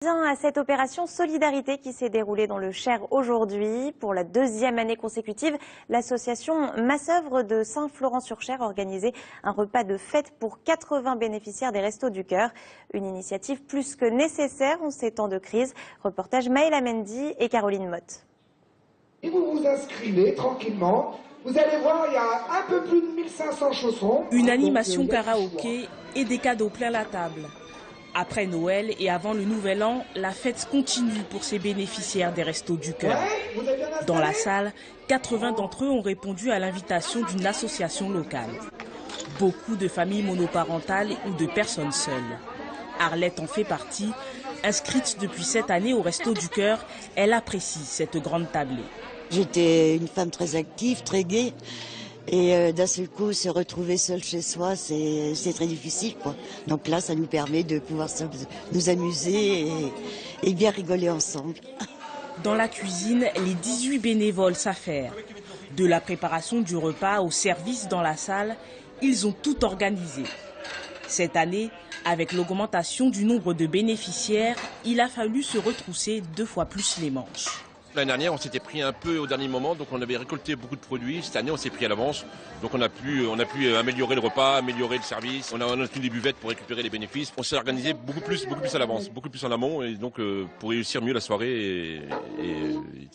Bien à cette opération Solidarité qui s'est déroulée dans le Cher aujourd'hui. Pour la deuxième année consécutive, l'association Massœuvre de Saint-Florent-sur-Cher organisait un repas de fête pour 80 bénéficiaires des Restos du Cœur. Une initiative plus que nécessaire en ces temps de crise. Reportage Maëla Mendy et Caroline Motte. Et vous vous inscrivez tranquillement. Vous allez voir, il y a un peu plus de 1500 chaussons. Une animation karaoké et des cadeaux plein la table. Après Noël et avant le Nouvel An, la fête continue pour ces bénéficiaires des Restos du Cœur. Dans la salle, 80 d'entre eux ont répondu à l'invitation d'une association locale. Beaucoup de familles monoparentales ou de personnes seules. Arlette en fait partie. Inscrite depuis cette année au Restos du Cœur, elle apprécie cette grande tablée. J'étais une femme très active, très gaie. Et d'un seul coup, se retrouver seul chez soi, c'est très difficile, quoi. Donc là, ça nous permet de pouvoir nous amuser et bien rigoler ensemble. Dans la cuisine, les 18 bénévoles s'affairent. De la préparation du repas au service dans la salle, ils ont tout organisé. Cette année, avec l'augmentation du nombre de bénéficiaires, il a fallu se retrousser 2 fois plus les manches. L'année dernière, on s'était pris un peu au dernier moment, donc on avait récolté beaucoup de produits. Cette année, on s'est pris à l'avance, donc on a pu améliorer le repas, améliorer le service. On a tenu des buvettes pour récupérer les bénéfices. On s'est organisé beaucoup plus à l'avance, beaucoup plus en amont, et donc pour réussir mieux la soirée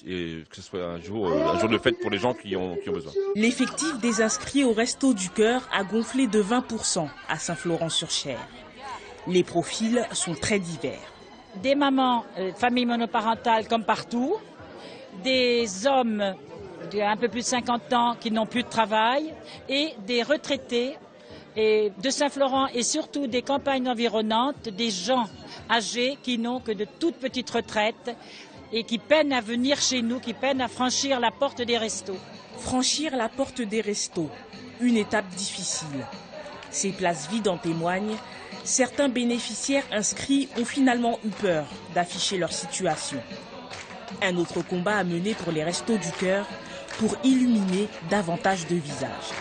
et que ce soit un jour de fête pour les gens qui ont besoin. L'effectif des inscrits au Restos du Cœur a gonflé de 20% à Saint-Florent-sur-Cher. Les profils sont très divers. Des mamans, familles monoparentales comme partout. Des hommes d'un peu plus de 50 ans qui n'ont plus de travail et des retraités de Saint-Florent et surtout des campagnes environnantes, des gens âgés qui n'ont que de toutes petites retraites et qui peinent à venir chez nous, qui peinent à franchir la porte des restos. Franchir la porte des restos, une étape difficile. Ces places vides en témoignent. Certains bénéficiaires inscrits ont finalement eu peur d'afficher leur situation. Un autre combat à mener pour les Restos du Cœur pour illuminer davantage de visages.